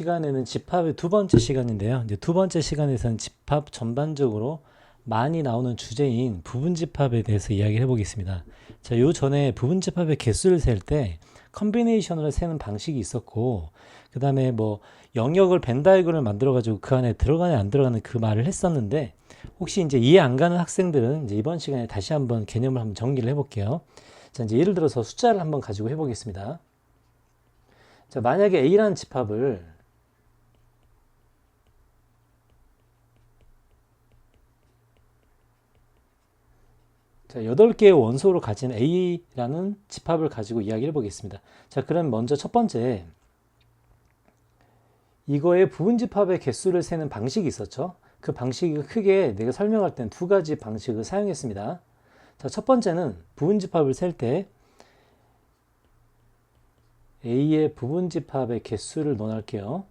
시간에는 집합의 두 번째 시간인데요. 이제 두 번째 시간에서는 집합 전반적으로 많이 나오는 주제인 부분집합에 대해서 이야기를 해보겠습니다. 자, 요 전에 부분집합의 개수를 셀 때 컨비네이션으로 세는 방식이 있었고, 그 다음에 뭐 영역을 벤 다이어그램을 만들어가지고 그 안에 들어가냐 안 들어가는 그 말을 했었는데, 혹시 이제 이해 안 가는 학생들은 이제 이번 시간에 다시 한번 개념을 한번 정리를 해볼게요. 자, 이제 예를 들어서 숫자를 한번 가지고 해보겠습니다. 자, 만약에 A라는 집합을 자, 8개의 원소로 가진 A라는 집합을 가지고 이야기를 해보겠습니다. 자, 그럼 먼저 첫 번째, 이거의 부분집합의 개수를 세는 방식이 있었죠. 그 방식이 크게 내가 설명할 땐 두 가지 방식을 사용했습니다. 자, 첫 번째는 부분집합을 셀 때 A의 부분집합의 개수를 논할게요.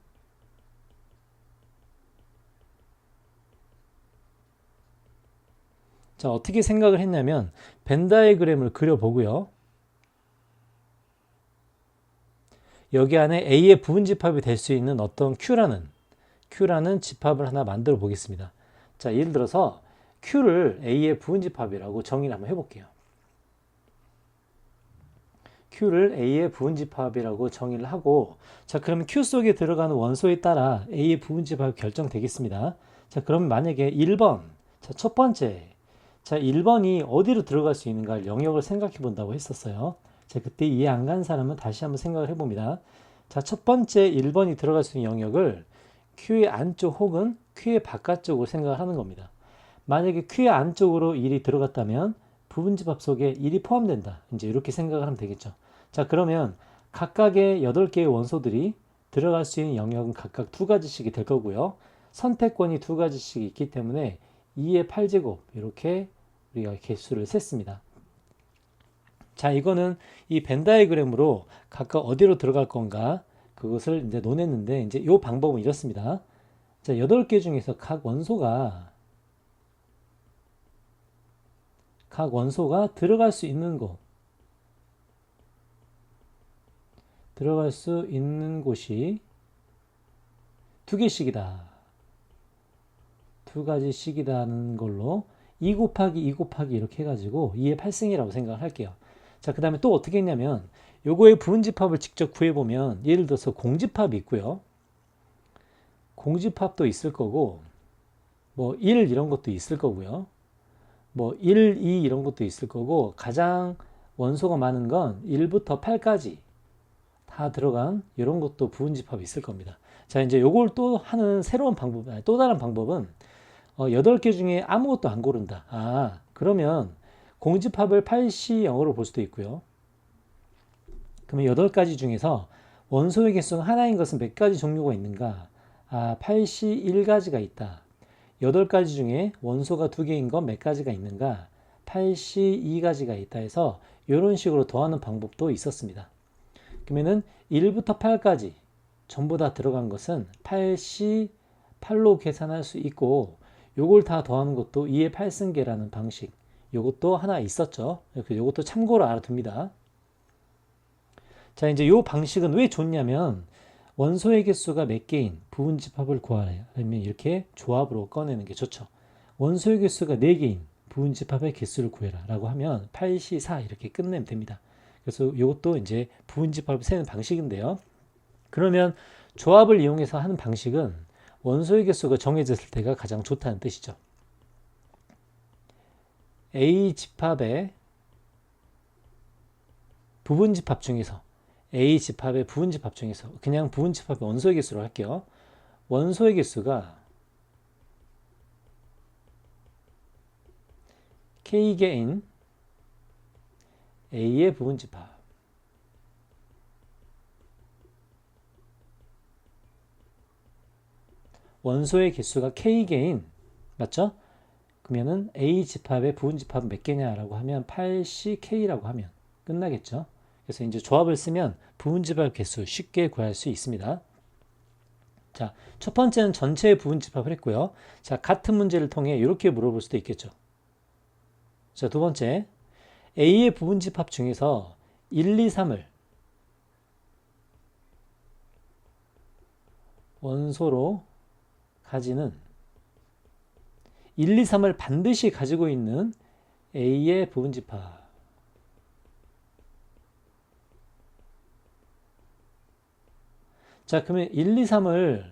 자, 어떻게 생각을 했냐면 벤 다이어그램을 그려보고요. 여기 안에 A의 부분집합이 될 수 있는 어떤 Q라는 집합을 하나 만들어 보겠습니다. 자, 예를 들어서 Q를 A의 부분집합이라고 정의를 한번 해볼게요. Q를 A의 부분집합이라고 정의를 하고, 자, 그러면 Q 속에 들어가는 원소에 따라 A의 부분집합이 결정되겠습니다. 자, 그럼 만약에 1번, 자, 첫 번째, 자, 1번이 어디로 들어갈 수 있는가 영역을 생각해 본다고 했었어요. 자, 그때 이해 안 간 사람은 다시 한번 생각을 해봅니다. 자, 첫 번째 1번이 들어갈 수 있는 영역을 Q의 안쪽 혹은 Q의 바깥쪽으로 생각을 하는 겁니다. 만약에 Q의 안쪽으로 1이 들어갔다면 부분집합 속에 1이 포함된다. 이제 이렇게 생각을 하면 되겠죠. 자, 그러면 각각의 8개의 원소들이 들어갈 수 있는 영역은 각각 두 가지씩이 될 거고요. 선택권이 두 가지씩 있기 때문에 2의 8제곱 이렇게 우리가 개수를 셌습니다. 자, 이거는 이 벤 다이어그램으로 각각 어디로 들어갈 건가 그것을 이제 논했는데, 이제 이 방법은 이렇습니다. 자, 8개 중에서 각 원소가 들어갈 수 있는 곳이 두 개씩이다. 두 가지씩이다는 걸로 2 곱하기 2 곱하기 이렇게 해가지고 2의 8승이라고 생각을 할게요. 자, 그 다음에 또 어떻게 했냐면 요거의 부분집합을 직접 구해보면, 예를 들어서 공집합이 있고요. 공집합도 있을 거고, 뭐 1 이런 것도 있을 거고요. 뭐 1, 2 이런 것도 있을 거고, 가장 원소가 많은 건 1부터 8까지 다 들어간 이런 것도 부분집합이 있을 겁니다. 자, 이제 요걸 또 하는 새로운 방법, 또 다른 방법은 8개 중에 아무것도 안 고른다. 아, 그러면 공집합을 8C0으로 볼 수도 있고요. 그러면 8가지 중에서 원소의 개수가 하나인 것은 몇 가지 종류가 있는가? 아, 8C1가지가 있다. 8가지 중에 원소가 2개인 건 몇 가지가 있는가? 8C2가지가 있다 해서 이런 식으로 더하는 방법도 있었습니다. 그러면은 1부터 8까지 전부 다 들어간 것은 8C8로 계산할 수 있고, 요걸 다 더하는 것도 2의 8승계라는 방식, 요것도 하나 있었죠. 요것도 참고로 알아둡니다. 자, 이제 요 방식은 왜 좋냐면 원소의 개수가 몇 개인 부분집합을 구하려면 이렇게 조합으로 꺼내는 게 좋죠. 원소의 개수가 4개인 부분집합의 개수를 구해라 라고 하면 8C4 이렇게 끝내면 됩니다. 그래서 이것도 이제 부분집합을 세는 방식인데요. 그러면 조합을 이용해서 하는 방식은 원소의 개수가 정해졌을 때가 가장 좋다는 뜻이죠. A 집합의 부분집합 중에서 그냥 부분집합의 원소의 개수로 할게요. 원소의 개수가 K개인 A의 부분집합, 원소의 개수가 K개인, 맞죠? 그러면은 A 집합의 부분집합은 몇 개냐라고 하면 8CK라고 하면 끝나겠죠. 그래서 이제 조합을 쓰면 부분집합 개수 쉽게 구할 수 있습니다. 자, 첫 번째는 전체의 부분집합을 했고요. 자, 같은 문제를 통해 이렇게 물어볼 수도 있겠죠. 자, 두 번째, A의 부분집합 중에서 1, 2, 3을 원소로 가지는 1, 2, 3을 반드시 가지고 있는 A의 부분집합. 자, 그러면 1, 2, 3을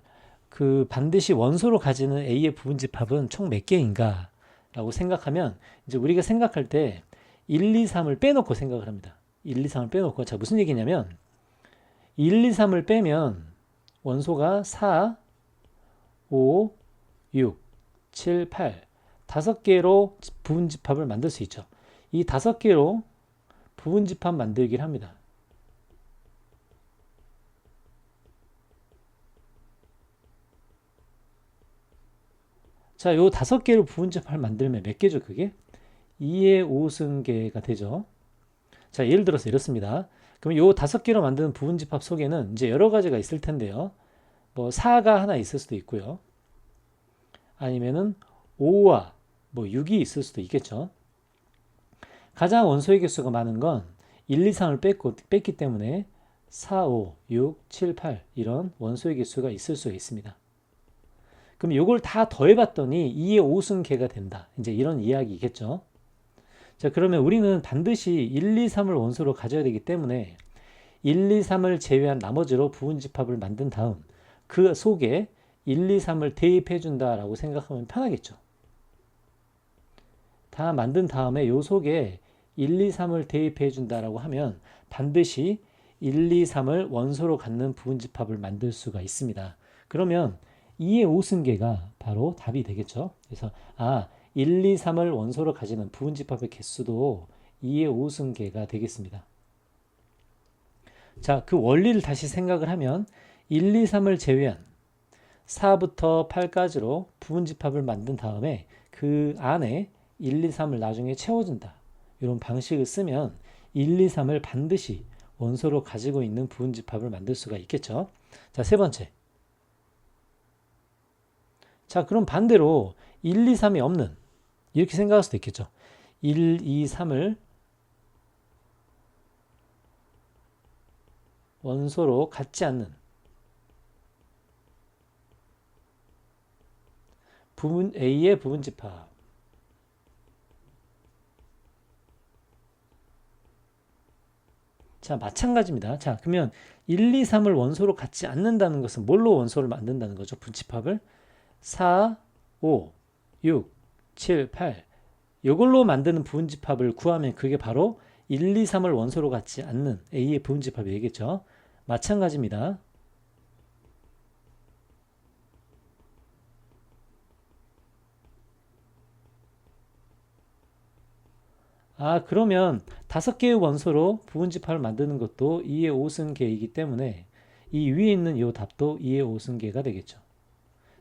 반드시 원소로 가지는 A의 부분집합은 총 몇 개인가? 라고 생각하면 이제 우리가 생각할 때 1, 2, 3을 빼놓고 생각을 합니다. 1, 2, 3을 빼놓고. 자, 무슨 얘기냐면 1, 2, 3을 빼면 원소가 4, 5, 6, 7, 8 다섯 개로 부분집합을 만들 수 있죠. 이 다섯 개로 부분집합 만들기를 합니다. 자, 요 다섯 개로 부분집합을 만들면 몇 개죠, 그게? 2의 5승계가 되죠. 자, 예를 들어서 이렇습니다. 그럼 요 다섯 개로 만드는 부분집합 속에는 이제 여러 가지가 있을 텐데요. 뭐 4가 하나 있을 수도 있고요. 아니면은 5와 뭐 6이 있을 수도 있겠죠. 가장 원소의 개수가 많은 건 1, 2, 3을 뺐기 때문에 4, 5, 6, 7, 8 이런 원소의 개수가 있을 수가 있습니다. 그럼 이걸 다 더해봤더니 2의 5승계가 된다. 이제 이런 이야기겠죠. 자, 그러면 우리는 반드시 1, 2, 3을 원소로 가져야 되기 때문에 1, 2, 3을 제외한 나머지로 부분집합을 만든 다음 그 속에 1, 2, 3을 대입해 준다라고 생각하면 편하겠죠. 다 만든 다음에 요 속에 1, 2, 3을 대입해 준다라고 하면 반드시 1, 2, 3을 원소로 갖는 부분집합을 만들 수가 있습니다. 그러면 2의 5승계가 바로 답이 되겠죠. 그래서 1, 2, 3을 원소로 가지는 부분집합의 개수도 2의 5승계가 되겠습니다. 자, 그 원리를 다시 생각을 하면 1, 2, 3을 제외한 4부터 8까지로 부분집합을 만든 다음에 그 안에 1, 2, 3을 나중에 채워준다. 이런 방식을 쓰면 1, 2, 3을 반드시 원소로 가지고 있는 부분집합을 만들 수가 있겠죠. 자, 세 번째. 자, 그럼 반대로 1, 2, 3이 없는 이렇게 생각할 수도 있겠죠. 1, 2, 3을 원소로 갖지 않는 A의 부분집합. 자, 마찬가지입니다. 자, 그러면 1, 2, 3을 원소로 갖지 않는다는 것은 뭘로 원소를 만든다는 거죠? 부집합을 4, 5, 6, 7, 8 이걸로 만드는 부분집합을 구하면 그게 바로 1, 2, 3을 원소로 갖지 않는 A의 부분집합이 되겠죠. 마찬가지입니다. 그러면 5개의 원소로 부분집합을 만드는 것도 2의 5승계이기 때문에 이 위에 있는 이 답도 2의 5승계가 되겠죠.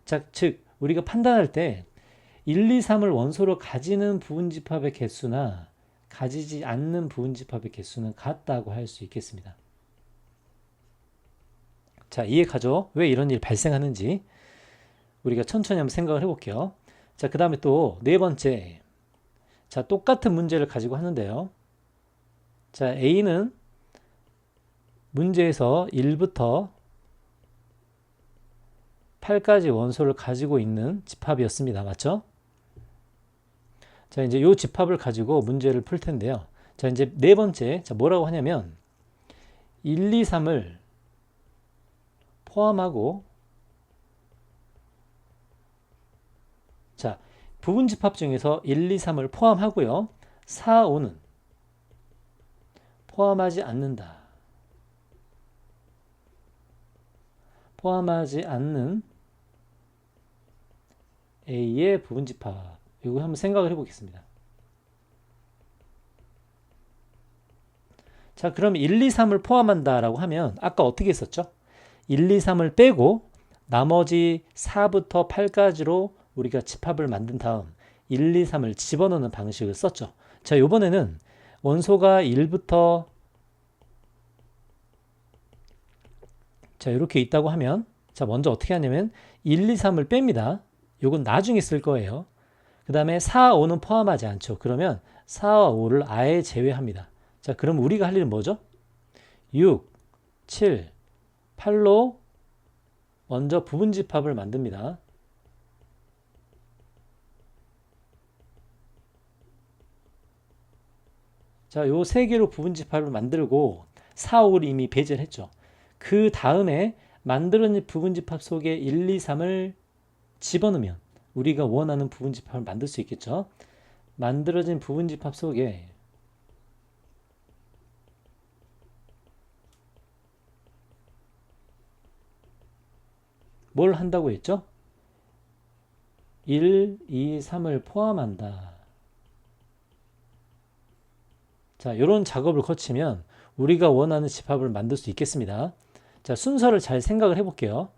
자, 즉 우리가 판단할 때 1, 2, 3을 원소로 가지는 부분집합의 개수나 가지지 않는 부분집합의 개수는 같다고 할 수 있겠습니다. 자, 이해가죠? 왜 이런 일이 발생하는지 우리가 천천히 한번 생각을 해볼게요. 자, 그 다음에 또 네 번째. 자, 똑같은 문제를 가지고 하는데요. 자, A는 문제에서 1부터 8까지 원소를 가지고 있는 집합이었습니다. 맞죠? 자, 이제 이 집합을 가지고 문제를 풀 텐데요. 자, 이제 네 번째. 자, 뭐라고 하냐면 1, 2, 3을 포함하고 자, 부분집합 중에서 1, 2, 3을 포함하고요. 4, 5는 포함하지 않는다. 포함하지 않는 A의 부분집합. 이거 한번 생각을 해보겠습니다. 자, 그럼 1, 2, 3을 포함한다라고 하면 아까 어떻게 했었죠? 1, 2, 3을 빼고 나머지 4부터 8까지로 우리가 집합을 만든 다음 1, 2, 3을 집어넣는 방식을 썼죠. 자, 이번에는 원소가 1부터 자, 이렇게 있다고 하면 자, 먼저 어떻게 하냐면 1, 2, 3을 뺍니다. 이건 나중에 쓸 거예요. 그 다음에 4, 5는 포함하지 않죠. 그러면 4와 5를 아예 제외합니다. 자, 그럼 우리가 할 일은 뭐죠? 6, 7, 8로 먼저 부분집합을 만듭니다. 자, 요 세 개로 부분집합을 만들고 4, 5를 이미 배제를 했죠. 그 다음에 만들어진 부분집합 속에 1, 2, 3을 집어넣으면 우리가 원하는 부분집합을 만들 수 있겠죠. 만들어진 부분집합 속에 뭘 한다고 했죠? 1, 2, 3을 포함한다. 자, 이런 작업을 거치면 우리가 원하는 집합을 만들 수 있겠습니다. 자, 순서를 잘 생각을 해볼게요.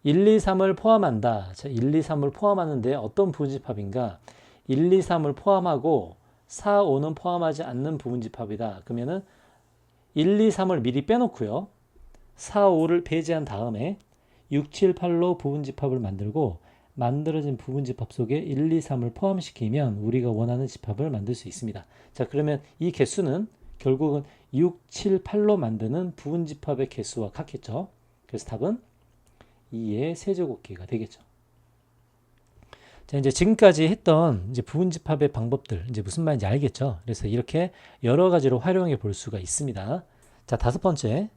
1, 2, 3을 포함한다. 자, 1, 2, 3을 포함하는데 어떤 부분집합인가? 1, 2, 3을 포함하고 4, 5는 포함하지 않는 부분집합이다. 그러면은 1, 2, 3을 미리 빼놓고요. 4, 5를 배제한 다음에 6, 7, 8로 부분집합을 만들고 만들어진 부분집합 속에 1, 2, 3을 포함시키면 우리가 원하는 집합을 만들 수 있습니다. 자, 그러면 이 개수는 결국은 6, 7, 8로 만드는 부분집합의 개수와 같겠죠. 그래서 답은 2의 세제곱기가 되겠죠. 자, 이제 지금까지 했던 이제 부분집합의 방법들 이제 무슨 말인지 알겠죠? 그래서 이렇게 여러 가지로 활용해 볼 수가 있습니다. 자, 다섯 번째.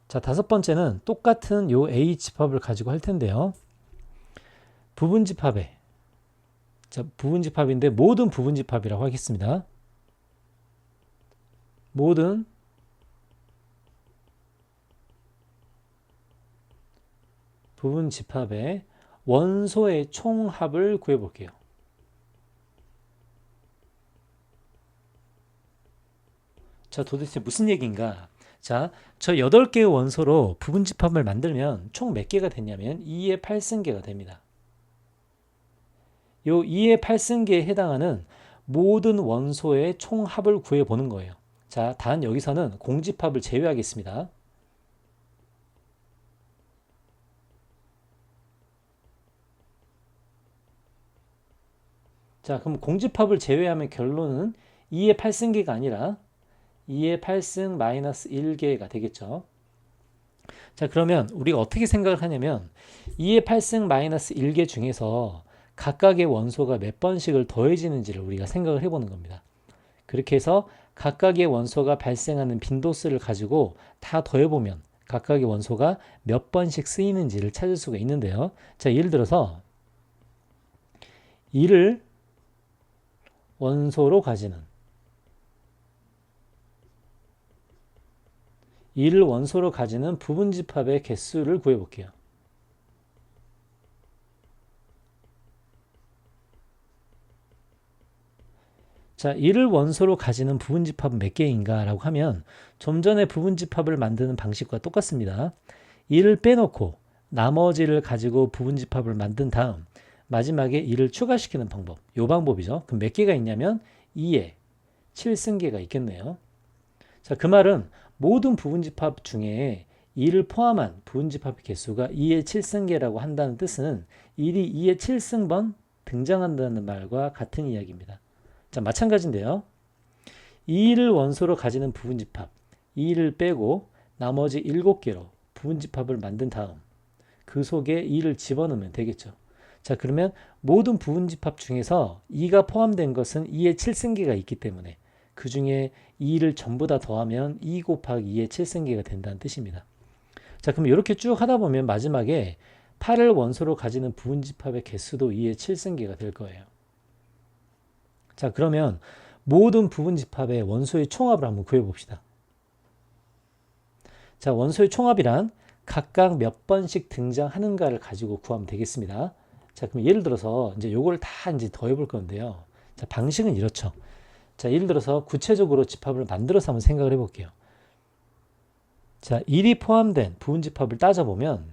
자, 다섯 번째는 똑같은 요 A 집합을 가지고 할 텐데요. 부분집합에 자, 부분집합인데 모든 부분집합이라고 하겠습니다. 모든 부분집합의 원소의 총합을 구해 볼게요. 자, 도대체 무슨 얘기인가? 자, 저 8개의 원소로 부분집합을 만들면 총 몇 개가 됐냐면 2의 8승계가 됩니다. 요 2의 8승계에 해당하는 모든 원소의 총합을 구해보는 거예요. 자, 단 여기서는 공집합을 제외하겠습니다. 자, 그럼 공집합을 제외하면 결론은 2의 8승계가 아니라 2의 8승 마이너스 1계가 되겠죠. 자, 그러면 우리가 어떻게 생각을 하냐면 2의 8승 마이너스 1계 중에서 각각의 원소가 몇 번씩을 더해지는지를 우리가 생각을 해보는 겁니다. 그렇게 해서 각각의 원소가 발생하는 빈도수를 가지고 다 더해보면 각각의 원소가 몇 번씩 쓰이는지를 찾을 수가 있는데요. 자, 예를 들어서 2를 원소로 가지는 2를 원소로 가지는 부분집합의 개수를 구해볼게요. 자, 1을 원소로 가지는 부분집합은 몇 개인가 라고 하면 좀 전에 부분집합을 만드는 방식과 똑같습니다. 1을 빼놓고 나머지를 가지고 부분집합을 만든 다음 마지막에 1을 추가시키는 방법. 이 방법이죠. 그럼 몇 개가 있냐면 2에 7승계가 있겠네요. 자, 그 말은 모든 부분집합 중에 2를 포함한 부분집합의 개수가 2의 7승계라고 한다는 뜻은 1이 2의 7승번 등장한다는 말과 같은 이야기입니다. 자, 마찬가지인데요. 2를 원소로 가지는 부분집합 2를 빼고 나머지 7개로 부분집합을 만든 다음 그 속에 2를 집어넣으면 되겠죠. 자, 그러면 모든 부분집합 중에서 2가 포함된 것은 2의 7승계가 있기 때문에 그 중에 2를 전부 다 더하면 2 곱하기 2의 7승계가 된다는 뜻입니다. 자, 그럼 이렇게 쭉 하다 보면 마지막에 8을 원소로 가지는 부분집합의 개수도 2의 7승계가 될 거예요. 자, 그러면 모든 부분집합의 원소의 총합을 한번 구해봅시다. 자, 원소의 총합이란 각각 몇 번씩 등장하는가를 가지고 구하면 되겠습니다. 자, 그럼 예를 들어서 이제 요걸 다 이제 더해볼 건데요. 자, 방식은 이렇죠. 자, 예를 들어서 구체적으로 집합을 만들어서 한번 생각을 해볼게요. 자, 1이 포함된 부분집합을 따져보면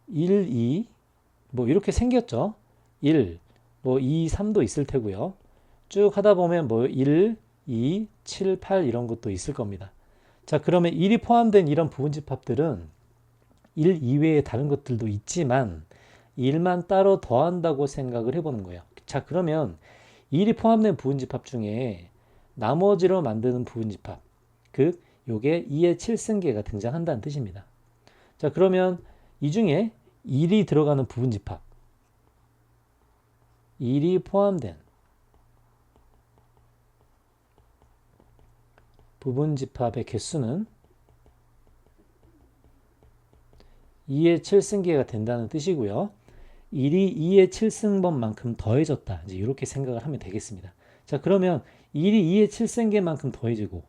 1, 2, 뭐 이렇게 생겼죠. 1, 뭐 2, 3도 있을 테고요. 쭉 하다 보면 뭐 1, 2, 7, 8 이런 것도 있을 겁니다. 자, 그러면 1이 포함된 이런 부분집합들은 1 이외에 다른 것들도 있지만 1만 따로 더한다고 생각을 해보는 거예요. 자, 그러면 1이 포함된 부분집합 중에 나머지로 만드는 부분집합, 즉 요게 2의 7승계가 등장한다는 뜻입니다. 자, 그러면 이 중에 1이 들어가는 부분집합, 1이 포함된 부분집합의 개수는 2의 7승계가 된다는 뜻이고요. 1이 2의 7승번만큼 더해졌다. 이제 이렇게 생각을 하면 되겠습니다. 자, 그러면 1이 2의 7승계만큼 더해지고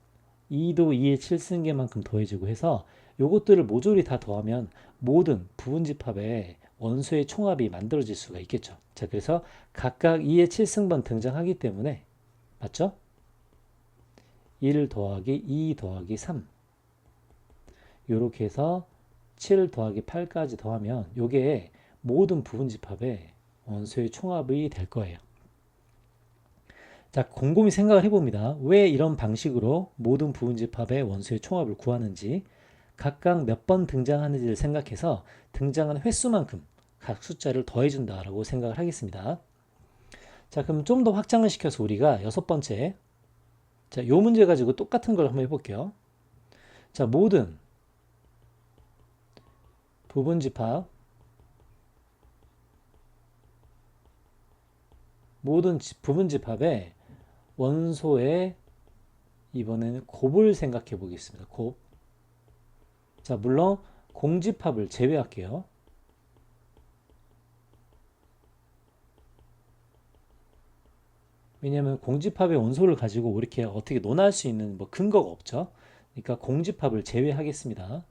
2도 2의 7승계만큼 더해지고 해서 요것들을 모조리 다 더하면 모든 부분집합의 원소의 총합이 만들어질 수가 있겠죠. 자, 그래서 각각 2의 7승번 등장하기 때문에 맞죠? 1 더하기 2 더하기 3 요렇게 해서 7 더하기 8까지 더하면 요게 모든 부분집합의 원소의 총합이 될 거예요. 자, 곰곰이 생각을 해봅니다. 왜 이런 방식으로 모든 부분집합의 원소의 총합을 구하는지, 각각 몇 번 등장하는지를 생각해서 등장하는 횟수만큼 각 숫자를 더해준다라고 생각을 하겠습니다. 자, 그럼 좀 더 확장을 시켜서 우리가 6번째, 자, 요 문제 가지고 똑같은 걸 한번 해볼게요. 자, 모든 부분집합, 모든 부분집합의 원소의 이번에는 곱을 생각해 보겠습니다. 곱. 자, 물론 공집합을 제외할게요. 왜냐하면 공집합의 원소를 가지고 이렇게 어떻게 논할 수 있는 뭐 근거가 없죠. 그러니까 공집합을 제외하겠습니다.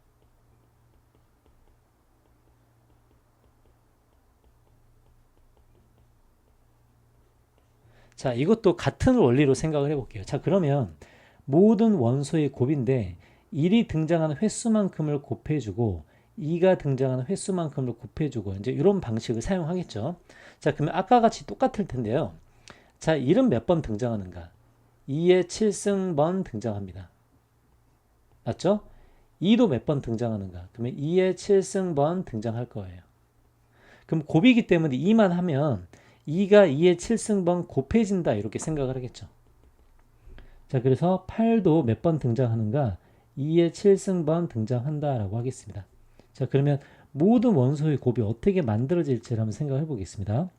자, 이것도 같은 원리로 생각을 해볼게요. 자, 그러면 모든 원소의 곱인데 1이 등장하는 횟수만큼을 곱해주고 2가 등장하는 횟수만큼을 곱해주고 이제 이런 방식을 사용하겠죠. 자, 그러면 아까 같이 똑같을 텐데요. 자, 1은 몇 번 등장하는가? 2의 7승번 등장합니다. 맞죠? 2도 몇 번 등장하는가? 그러면 2의 7승번 등장할 거예요. 그럼 곱이기 때문에 2만 하면 2가 2의 7승번 곱해진다 이렇게 생각을 하겠죠. 자, 그래서 8도 몇 번 등장하는가? 2의 7승번 등장한다 라고 하겠습니다. 자, 그러면 모든 원소의 곱이 어떻게 만들어질지를 한번 생각해 보겠습니다.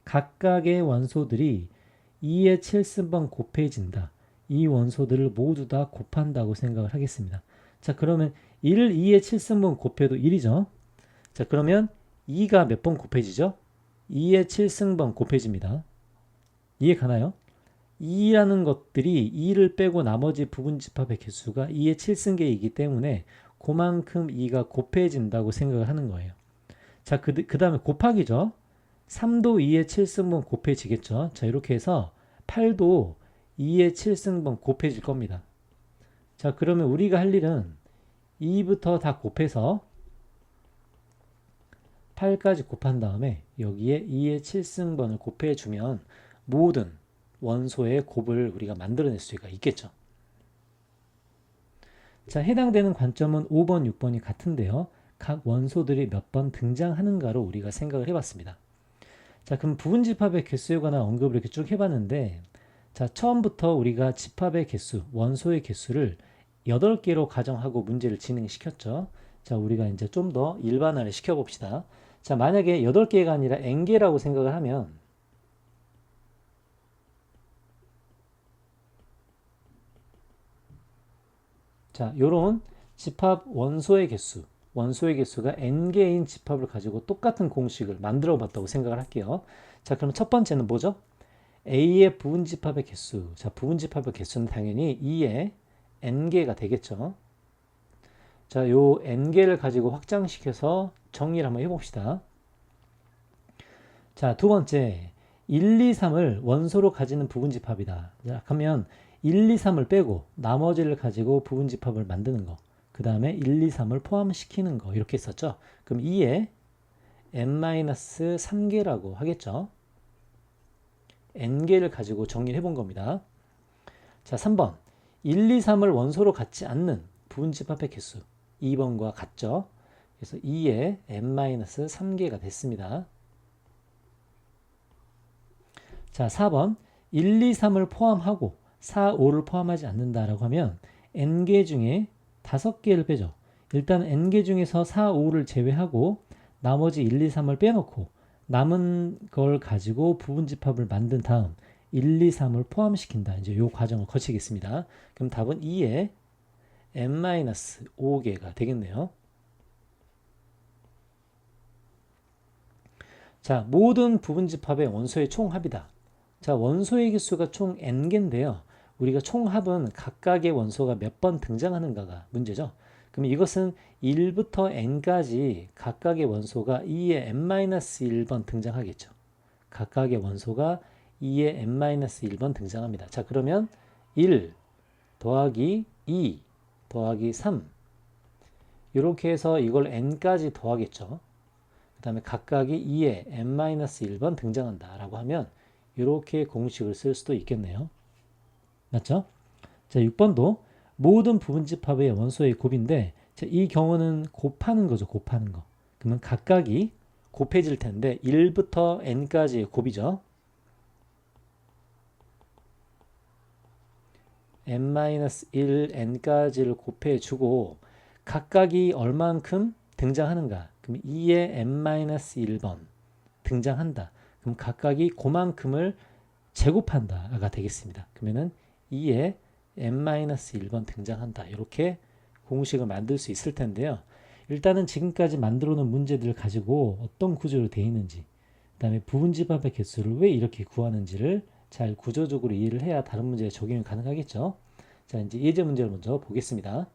각각의 원소들이 2의 7승번 곱해진다. 이 원소들을 모두 다 곱한다고 생각을 하겠습니다. 자, 그러면 1을 2의 7승번 곱해도 1이죠. 자, 그러면 2가 몇 번 곱해지죠? 2의 7승번 곱해집니다. 이해 가나요? 2라는 것들이 2를 빼고 나머지 부분집합의 개수가 2의 7승계이기 때문에 그만큼 2가 곱해진다고 생각을 하는 거예요. 자, 그 다음에 곱하기죠. 3도 2의 7승번 곱해지겠죠. 자, 이렇게 해서 8도 2의 7승번 곱해질 겁니다. 자, 그러면 우리가 할 일은 2부터 다 곱해서 8까지 곱한 다음에 여기에 2의 7승번을 곱해주면 모든 원소의 곱을 우리가 만들어낼 수가 있겠죠. 자, 해당되는 관점은 5번, 6번이 같은데요. 각 원소들이 몇 번 등장하는가로 우리가 생각을 해봤습니다. 자, 그럼 부분집합의 개수에 관한 언급을 이렇게 쭉 해봤는데, 자, 처음부터 우리가 집합의 개수, 원소의 개수를 8개로 가정하고 문제를 진행시켰죠. 자, 우리가 이제 좀 더 일반화를 시켜봅시다. 자, 만약에 8개가 아니라 n개라고 생각을 하면 자, 요런 집합 원소의 개수가 n개인 집합을 가지고 똑같은 공식을 만들어 봤다고 생각을 할게요. 자, 그럼 첫 번째는 뭐죠? A의 부분집합의 개수. 자, 부분집합의 개수는 당연히 2의 n개가 되겠죠. 자, 요 n개를 가지고 확장시켜서 정리를 한번 해봅시다. 자, 두 번째, 1, 2, 3을 원소로 가지는 부분집합이다. 자, 그러면 1, 2, 3을 빼고 나머지를 가지고 부분집합을 만드는 거. 그 다음에 1, 2, 3을 포함시키는 거. 이렇게 했었죠. 그럼 2에 n-3개라고 하겠죠. n개를 가지고 정리를 해본 겁니다. 자, 3번. 1, 2, 3을 원소로 갖지 않는 부분집합의 개수. 2번과 같죠. 그래서 2에 n-3개가 됐습니다. 자, 4번. 1, 2, 3을 포함하고 4, 5를 포함하지 않는다라고 하면 n개 중에 5개를 빼죠. 일단 n개 중에서 4, 5를 제외하고 나머지 1, 2, 3을 빼놓고 남은 걸 가지고 부분집합을 만든 다음 1, 2, 3을 포함시킨다. 이제 이 과정을 거치겠습니다. 그럼 답은 2에 n-5개가 되겠네요. 자, 모든 부분집합의 원소의 총합이다. 자, 원소의 개수가 총 n개인데요. 우리가 총합은 각각의 원소가 몇 번 등장하는가가 문제죠. 그럼 이것은 1부터 n까지 각각의 원소가 2의 n-1번 등장하겠죠. 각각의 원소가 2의 n-1번 등장합니다. 자, 그러면 1 더하기 2 더하기 3 이렇게 해서 이걸 n까지 더하겠죠. 그 다음에 각각이 2의 n-1번 등장한다 라고 하면 이렇게 공식을 쓸 수도 있겠네요. 맞죠? 자, 6번도 모든 부분집합의 원소의 곱인데, 자, 이 경우는 곱하는 거죠. 곱하는 거. 그러면 각각이 곱해질 텐데 1부터 n까지의 곱이죠. n-1 n까지를 곱해주고 각각이 얼만큼 등장하는가? 그럼 2의 n-1번 등장한다. 그럼 각각이 그만큼을 제곱한다가 되겠습니다. 그러면은 2의 n-1번 등장한다. 이렇게 공식을 만들 수 있을 텐데요. 일단은 지금까지 만들어 놓은 문제들을 가지고 어떤 구조로 되어 있는지, 그 다음에 부분집합의 개수를 왜 이렇게 구하는지를 잘 구조적으로 이해를 해야 다른 문제에 적용이 가능하겠죠. 자, 이제 예제 문제를 먼저 보겠습니다.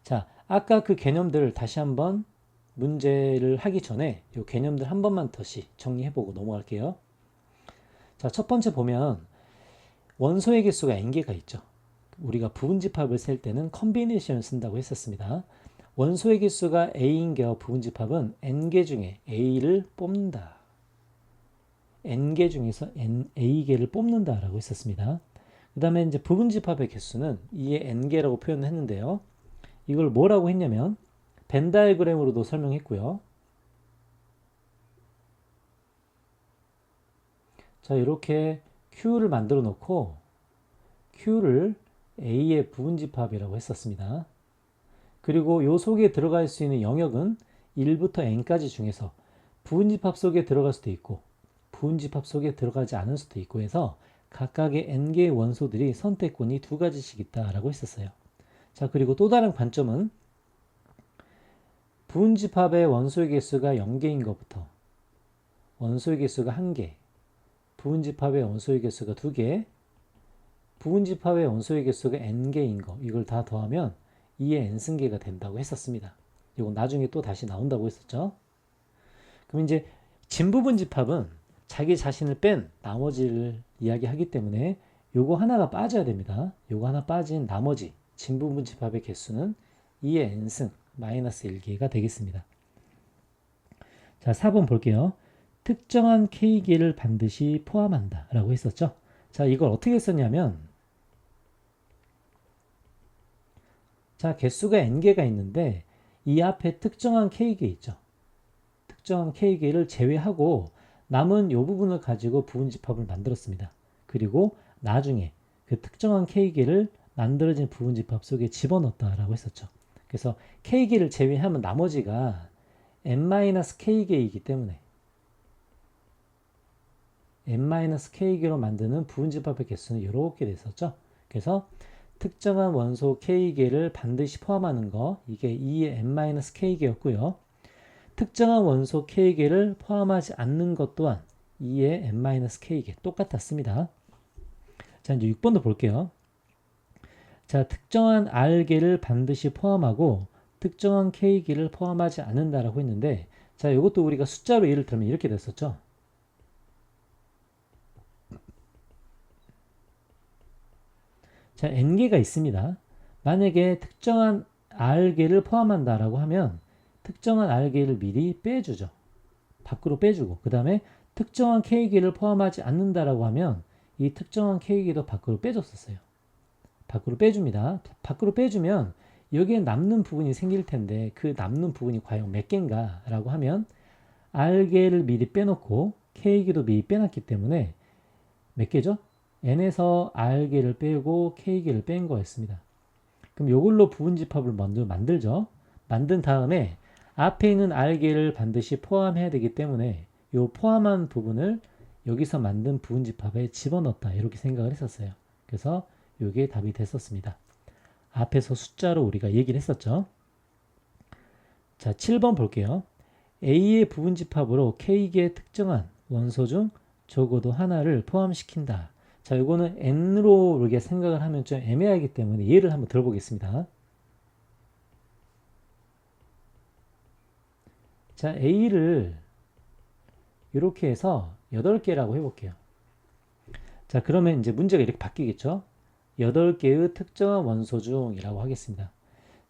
자, 아까 그 개념들을 다시 한번 문제를 하기 전에 이 개념들 한 번만 더씩 정리해보고 넘어갈게요. 자, 첫 번째 보면 원소의 개수가 n개가 있죠. 우리가 부분집합을 셀 때는 컨비네이션을 쓴다고 했었습니다. 원소의 개수가 a인 개와 부분집합은 n개 중에 a를 뽑는다. n개 중에서 a개를 뽑는다라고 했었습니다. 그 다음에 이제 부분집합의 개수는 2의 n개라고 표현을 했는데요. 이걸 뭐라고 했냐면 벤 다이어그램으로도 설명했고요. 자, 이렇게 Q를 만들어 놓고 Q를 A의 부분집합이라고 했었습니다. 그리고 요 속에 들어갈 수 있는 영역은 1부터 n까지 중에서 부분집합 속에 들어갈 수도 있고 부분집합 속에 들어가지 않을 수도 있고 해서 각각의 n개의 원소들이 선택권이 2가지씩 있다라고 했었어요. 자, 그리고 또 다른 관점은 부분집합의 원소의 개수가 0개인 것부터 원소의 개수가 1개, 부분집합의 원소의 개수가 2개, 부분집합의 원소의 개수가 n개인 거, 이걸 다 더하면 2의 n승계가 된다고 했었습니다. 이건 나중에 또 다시 나온다고 했었죠. 그럼 이제 진부분집합은 자기 자신을 뺀 나머지를 이야기하기 때문에 요거 하나가 빠져야 됩니다. 요거 하나 빠진 나머지 진부분집합의 개수는 2의 n승 마이너스 1개가 되겠습니다. 자, 4번 볼게요. 특정한 k개를 반드시 포함한다 라고 했었죠. 자, 이걸 어떻게 썼냐면, 자, 개수가 n개가 있는데 이 앞에 특정한 k개 있죠. 특정한 k개를 제외하고 남은 이 부분을 가지고 부분집합을 만들었습니다. 그리고 나중에 그 특정한 k개를 만들어진 부분집합 속에 집어넣었다라고 했었죠. 그래서 k개를 제외하면 나머지가 n-k개이기 때문에 n-k개로 만드는 부분집합의 개수는 이렇게 됐었죠. 그래서 특정한 원소 k개를 반드시 포함하는 거, 이게 2의 n-k개였고요. 특정한 원소 k개를 포함하지 않는 것 또한 2의 n-k개 똑같았습니다. 자, 이제 6번도 볼게요. 자, 특정한 r개를 반드시 포함하고 특정한 k개를 포함하지 않는다라고 했는데, 자, 이것도 우리가 숫자로 예를 들면 이렇게 됐었죠. 자, n개가 있습니다. 만약에 특정한 r개를 포함한다라고 하면 특정한 r개를 미리 빼주죠. 밖으로 빼주고, 그 다음에 특정한 k개를 포함하지 않는다라고 하면 이 특정한 k개도 밖으로 빼줬었어요. 밖으로 빼줍니다. 밖으로 빼주면 여기에 남는 부분이 생길 텐데 그 남는 부분이 과연 몇 개인가 라고 하면 r개를 미리 빼놓고 k개도 미리 빼놨기 때문에 몇 개죠? n에서 r개를 빼고 k개를 뺀 거였습니다. 그럼 이걸로 부분집합을 먼저 만들죠. 만든 다음에 앞에 있는 r개를 반드시 포함해야 되기 때문에 이 포함한 부분을 여기서 만든 부분집합에 집어넣었다 이렇게 생각을 했었어요. 그래서 이게 답이 됐었습니다. 앞에서 숫자로 우리가 얘기를 했었죠. 자, 7번 볼게요. A의 부분집합으로 K개의 특정한 원소 중 적어도 하나를 포함시킨다. 자, 이거는 N로 이렇게 생각을 하면 좀 애매하기 때문에 예를 한번 들어보겠습니다. 자, A를 이렇게 해서 8개라고 해볼게요. 자, 그러면 이제 문제가 이렇게 바뀌겠죠? 8개의 특정한 원소 중이라고 하겠습니다.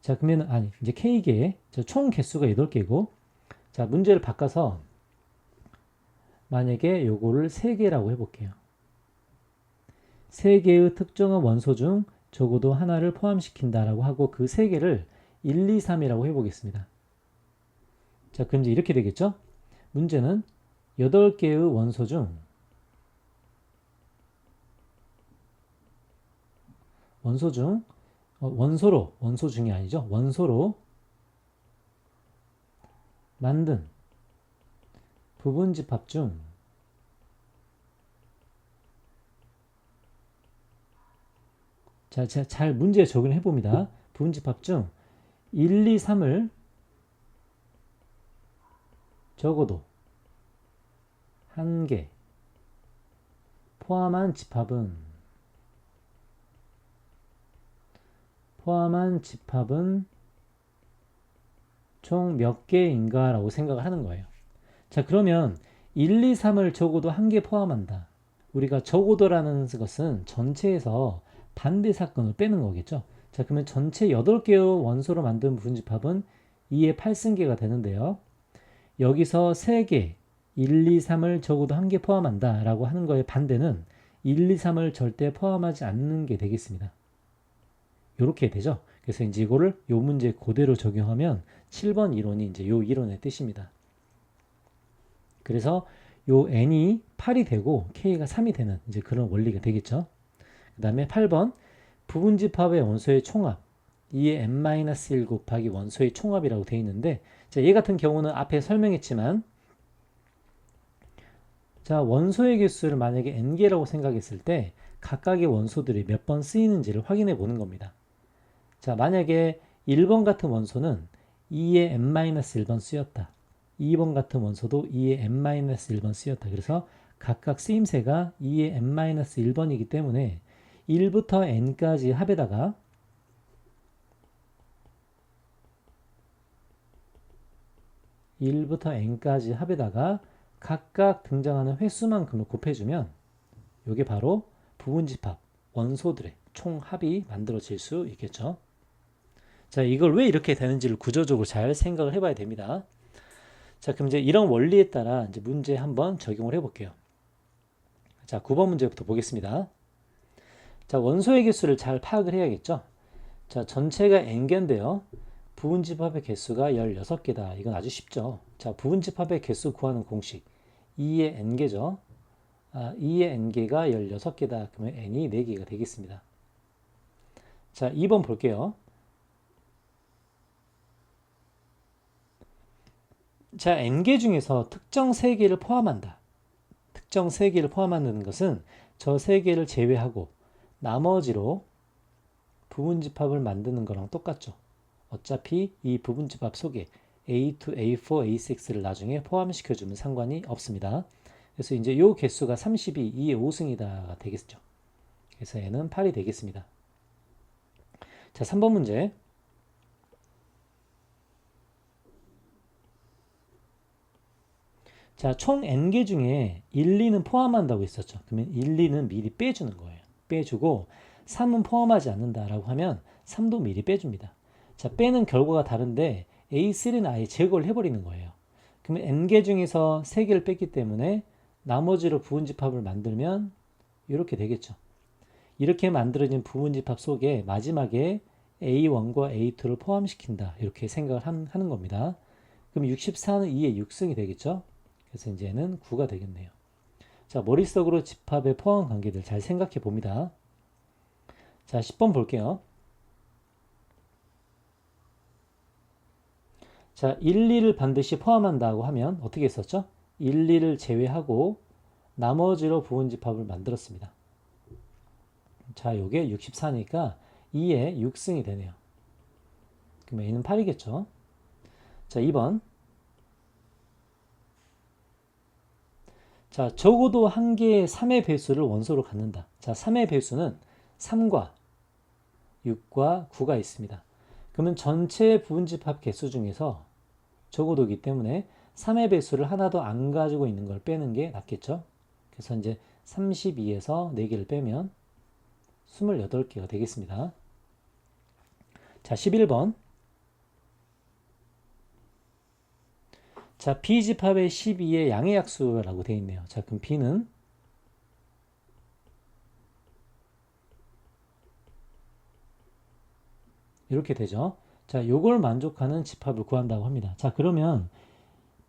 자, 그러면, 이제 K개, 총 개수가 8개고, 자, 문제를 바꿔서 만약에 요거를 3개라고 해볼게요. 3개의 특정한 원소 중 적어도 하나를 포함시킨다라고 하고 그 3개를 1, 2, 3이라고 해보겠습니다. 자, 그럼 이제 이렇게 되겠죠? 문제는 8개의 원소 중 원소 중이 아니죠. 원소로 만든 부분집합 중 자, 잘 문제에 적용해 봅니다. 부분집합 중 1, 2, 3을 적어도 한 개 포함한 집합은 총 몇 개인가 라고 생각을 하는 거예요. 자, 그러면 1, 2, 3을 적어도 한 개 포함한다. 우리가 적어도라는 것은 전체에서 반대 사건을 빼는 거겠죠. 자, 그러면 전체 8개의 원소로 만든 부분집합은 2의 8승계가 되는데요. 여기서 3개, 1, 2, 3을 적어도 한 개 포함한다 라고 하는 거의 반대는 1, 2, 3을 절대 포함하지 않는 게 되겠습니다. 이렇게 되죠. 그래서 이제 이거를 요 문제 그대로 적용하면 7번 이론이 이제 요 이론의 뜻입니다. 그래서 요 n이 8이 되고 k가 3이 되는 이제 그런 원리가 되겠죠. 그 다음에 8번 부분집합의 원소의 총합 2의 n-1 곱하기 원소의 총합이라고 되어 있는데 자, 얘 같은 경우는 앞에 설명했지만 자, 원소의 개수를 만약에 n개라고 생각했을 때 각각의 원소들이 몇 번 쓰이는지를 확인해 보는 겁니다. 자, 만약에 1번 같은 원소는 2의 n-1번 쓰였다. 2번 같은 원소도 2의 n-1번 쓰였다. 그래서 각각 쓰임새가 2의 n-1번이기 때문에 1부터 n까지 합에다가 각각 등장하는 횟수만큼을 곱해주면 이게 바로 부분집합 원소들의 총합이 만들어질 수 있겠죠. 자, 이걸 왜 이렇게 되는지를 구조적으로 잘 생각을 해봐야 됩니다. 자, 그럼 이제 이런 원리에 따라 이제 문제 한번 적용을 해볼게요. 자, 9번 문제부터 보겠습니다. 자, 원소의 개수를 잘 파악을 해야겠죠. 자, 전체가 n개인데요. 부분집합의 개수가 16개다. 이건 아주 쉽죠. 자, 부분집합의 개수 구하는 공식 2의 n개죠. 2의 n개가 16개다. 그러면 n이 4개가 되겠습니다. 자, 2번 볼게요. 자, n개 중에서 특정 3개를 포함한다. 특정 3개를 포함한다는 것은 저 3개를 제외하고 나머지로 부분집합을 만드는 거랑 똑같죠. 어차피 이 부분집합 속에 A2, A4, A6를 나중에 포함시켜주면 상관이 없습니다. 그래서 이제 이 개수가 32, 2의 5승이다가 되겠죠. 그래서 얘는 8이 되겠습니다. 자, 3번 문제. 자, 총 n개 중에 1, 2는 포함한다고 했었죠. 그러면 1, 2는 미리 빼주는 거예요. 빼주고 3은 포함하지 않는다라고 하면 3도 미리 빼줍니다. 자, 빼는 결과가 다른데 A3는 아예 제거를 해버리는 거예요. 그러면 n개 중에서 3개를 뺐기 때문에 나머지로 부분집합을 만들면 이렇게 되겠죠. 이렇게 만들어진 부분집합 속에 마지막에 A1과 A2를 포함시킨다. 이렇게 생각을 하는 겁니다. 그럼 64는 2의 6승이 되겠죠. 그래서 이제는 9가 되겠네요. 자, 머릿속으로 집합의 포함 관계들 잘 생각해 봅니다. 자, 10번 볼게요. 자, 1, 2를 반드시 포함한다고 하면 어떻게 했었죠? 1, 2를 제외하고 나머지로 부분집합을 만들었습니다. 자, 요게 64니까 2에 6승이 되네요. 그럼 A는 8이겠죠? 자, 2번. 자, 적어도 한 개의 3의 배수를 원소로 갖는다. 자, 3의 배수는 3과 6과 9가 있습니다. 그러면 전체 부분집합 개수 중에서 적어도기 때문에 3의 배수를 하나도 안 가지고 있는 걸 빼는 게 낫겠죠? 그래서 이제 32에서 4개를 빼면 28개가 되겠습니다. 자, 11번. 자, B집합의 12의 양의 약수라고 되어 있네요. 자, 그럼 B는 이렇게 되죠. 자, 요걸 만족하는 집합을 구한다고 합니다. 자, 그러면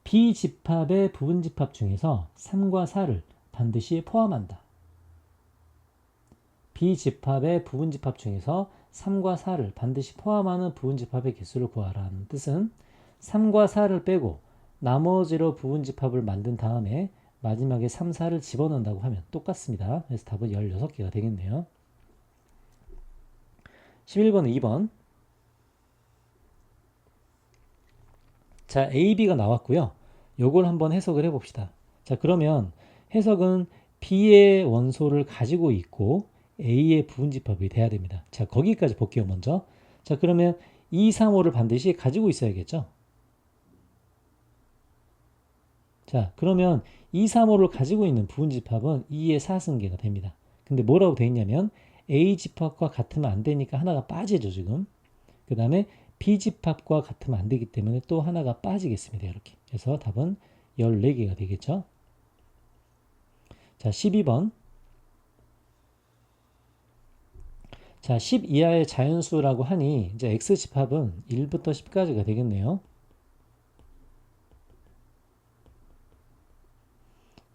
B집합의 부분집합 중에서 3과 4를 반드시 포함한다. B집합의 부분집합 중에서 3과 4를 반드시 포함하는 부분집합의 개수를 구하라는 뜻은 3과 4를 빼고 나머지로 부분집합을 만든 다음에 마지막에 3, 4를 집어넣는다고 하면 똑같습니다. 그래서 답은 16개가 되겠네요. 11번은 2번. 자, A, B가 나왔고요. 요걸 한번 해석을 해봅시다. 자, 그러면 해석은 B의 원소를 가지고 있고 A의 부분집합이 돼야 됩니다. 자, 거기까지 볼게요, 먼저. 자, 그러면 2, 3, 5를 반드시 가지고 있어야겠죠? 자, 그러면 2, 3, 5를 가지고 있는 부분집합은 2의 4승계가 됩니다. 근데 뭐라고 되어 있냐면 A집합과 같으면 안 되니까 하나가 빠지죠, 지금. 그 다음에 B집합과 같으면 안 되기 때문에 또 하나가 빠지겠습니다, 이렇게. 그래서 답은 14개가 되겠죠. 자, 12번. 자, 10 이하의 자연수라고 하니 이제 X집합은 1부터 10까지가 되겠네요.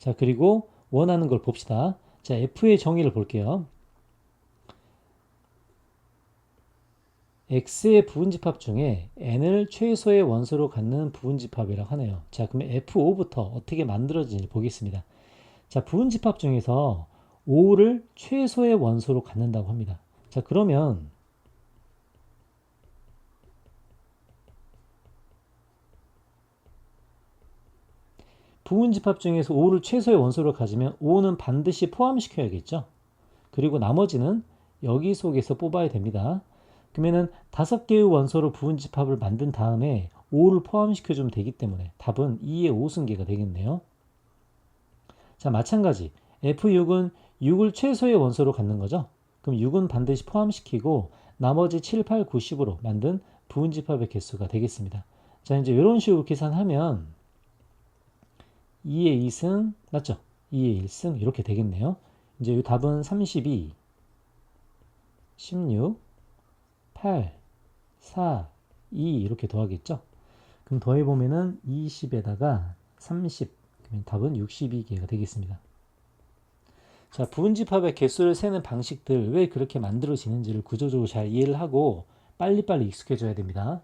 자, 그리고 원하는 걸 봅시다. 자, F의 정의를 볼게요. X의 부분집합 중에 N을 최소의 원소로 갖는 부분집합이라고 하네요. 자, 그러면 F5부터 어떻게 만들어지는지 보겠습니다. 자, 부분집합 중에서 5를 최소의 원소로 갖는다고 합니다. 자, 그러면 부분집합 중에서 5를 최소의 원소로 가지면 5는 반드시 포함시켜야겠죠. 그리고 나머지는 여기 속에서 뽑아야 됩니다. 그러면은 5개의 원소로 부분집합을 만든 다음에 5를 포함시켜주면 되기 때문에 답은 2의 5승계가 되겠네요. 자, 마찬가지 F6은 6을 최소의 원소로 갖는 거죠. 그럼 6은 반드시 포함시키고 나머지 7, 8, 9, 10으로 만든 부분집합의 개수가 되겠습니다. 자, 이제 이런 식으로 계산하면 2의 2승 맞죠? 2의 1승 이렇게 되겠네요. 이제 이 답은 32, 16, 8, 4, 2 이렇게 더하겠죠? 그럼 더해보면은 20에다가 30, 그러면 답은 62개가 되겠습니다. 자, 부분집합의 개수를 세는 방식들 왜 그렇게 만들어지는지를 구조적으로 잘 이해를 하고 빨리빨리 익숙해져야 됩니다.